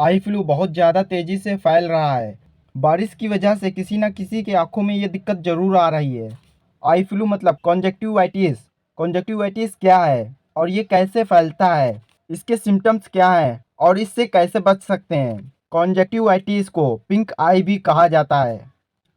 Eye flu बहुत ज़्यादा तेज़ी से फैल रहा है। बारिश की वजह से किसी न किसी की आंखों में ये दिक्कत ज़रूर आ रही है। आई फ्लू मतलब कॉन्जक्टिवाइटिस। कॉन्जक्टिवाइटिस क्या है और ये कैसे फैलता है, इसके सिम्टम्स क्या हैं और इससे कैसे बच सकते हैं। कॉन्जक्टिवाइटिस को पिंक आई भी कहा जाता है।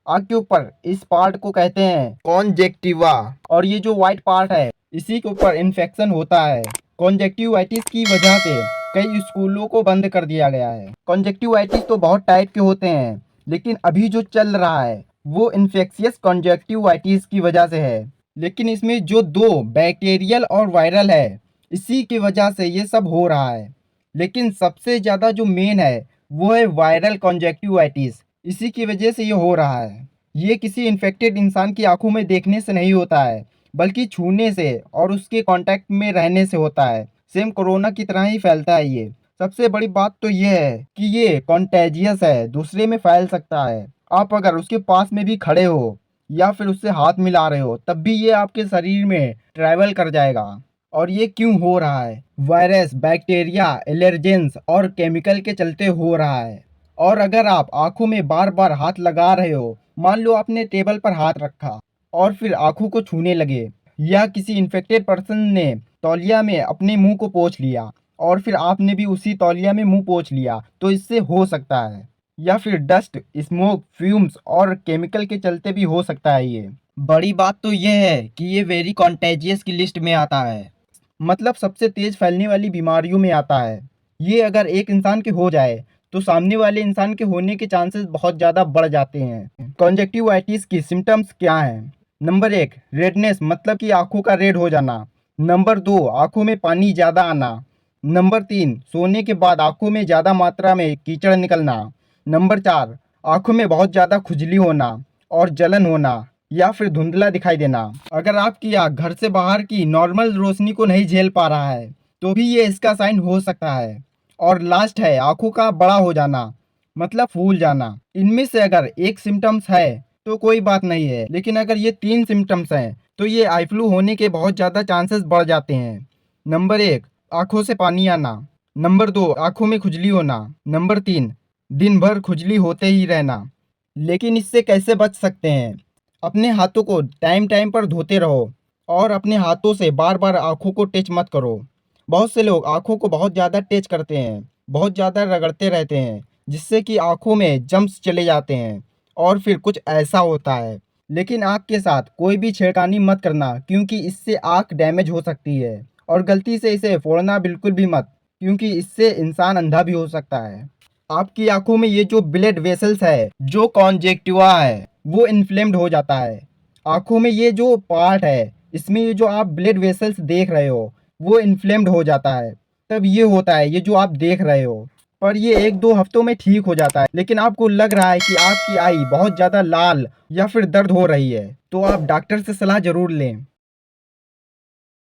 आँख के ऊपर इस पार्ट को कहते हैं कॉन्जेक्टिवा, और ये जो व्हाइट पार्ट है इसी के ऊपर इन्फेक्शन होता है। कॉन्जेक्टिवाइटिस की वजह से कई स्कूलों को बंद कर दिया गया है। कॉन्जेक्टिवाइटिस तो बहुत टाइप के होते हैं, लेकिन अभी जो चल रहा है वो इन्फेक्शियस कॉन्जेक्टिवाइटिस की वजह से है। लेकिन इसमें जो दो बैक्टीरियल और वायरल है, इसी की वजह से ये सब हो रहा है। लेकिन सबसे ज़्यादा जो मेन है वो है वायरल कॉन्जेक्टिवाइटिस। इसी की वजह से ये हो रहा है। ये किसी इन्फेक्टेड इंसान की आंखों में देखने से नहीं होता है, बल्कि छूने से और उसके कांटेक्ट में रहने से होता है। सेम कोरोना की तरह ही फैलता है ये। सबसे बड़ी बात तो ये है कि ये कॉन्टेजियस है, दूसरे में फैल सकता है। आप अगर उसके पास में भी खड़े हो या फिर उससे हाथ मिला रहे हो, तब भी ये आपके शरीर में ट्रैवल कर जाएगा। और ये क्यों हो रहा है? वायरस, बैक्टीरिया, एलर्जेंस और केमिकल के चलते हो रहा है। और अगर आप आंखों में बार बार हाथ लगा रहे हो, मान लो आपने टेबल पर हाथ रखा और फिर आंखों को छूने लगे, या किसी इन्फेक्टेड पर्सन ने तौलिया में अपने मुंह को पोंछ लिया और फिर आपने भी उसी तौलिया में मुंह पोंछ लिया, तो इससे हो सकता है। या फिर डस्ट, स्मोक, फ्यूम्स और केमिकल के चलते भी हो सकता है ये। बड़ी बात तो ये है कि ये वेरी कॉन्टेजियस की लिस्ट में आता है, मतलब सबसे तेज फैलने वाली बीमारियों में आता है। ये अगर एक इंसान के हो जाए तो सामने वाले इंसान के होने के चांसेस बहुत ज़्यादा बढ़ जाते हैं। कॉन्जक्टिवाइटिस की सिम्टम्स क्या हैं? नंबर 1, रेडनेस, मतलब कि आंखों का रेड हो जाना। नंबर 2, आंखों में पानी ज़्यादा आना। नंबर 3, सोने के बाद आंखों में ज़्यादा मात्रा में कीचड़ निकलना। नंबर 4, आंखों में बहुत ज़्यादा खुजली होना और जलन होना या फिर धुंधला दिखाई देना। अगर आपकी आँख घर से बाहर की नॉर्मल रोशनी को नहीं झेल पा रहा है, तो भी ये इसका साइन हो सकता है। और लास्ट है आँखों का बड़ा हो जाना, मतलब फूल जाना। इनमें से अगर एक सिम्टम्स है तो कोई बात नहीं है, लेकिन अगर ये 3 सिम्टम्स हैं तो ये आई फ्लू होने के बहुत ज़्यादा चांसेस बढ़ जाते हैं। नंबर 1, आँखों से पानी आना। नंबर 2, आँखों में खुजली होना। नंबर 3, दिन भर खुजली होते ही रहना। लेकिन इससे कैसे बच सकते हैं? अपने हाथों को टाइम टाइम पर धोते रहो और अपने हाथों से बार बार आँखों को टच मत करो। बहुत से लोग आँखों को बहुत ज़्यादा टच करते हैं, बहुत ज़्यादा रगड़ते रहते हैं, जिससे कि आँखों में जम्स चले जाते हैं और फिर कुछ ऐसा होता है। लेकिन आँख के साथ कोई भी छेड़खानी मत करना, क्योंकि इससे आँख डैमेज हो सकती है। और गलती से इसे फोड़ना बिल्कुल भी मत, क्योंकि इससे इंसान अंधा भी हो सकता है। आपकी आंखों में ये जो ब्लड वेसल्स है, जो कॉन्जेक्टिवा है, वो इन्फ्लेम्ड हो जाता है। आंखों में ये जो पार्ट है, इसमें ये जो आप ब्लड वेसल्स देख रहे हो, वो इन्फ्लेम्ड हो जाता है। तब ये होता है, ये जो आप देख रहे हो। पर ये 1-2 हफ्तों में ठीक हो जाता है। लेकिन आपको लग रहा है कि आपकी आई बहुत ज़्यादा लाल या फिर दर्द हो रही है, तो आप डॉक्टर से सलाह ज़रूर लें।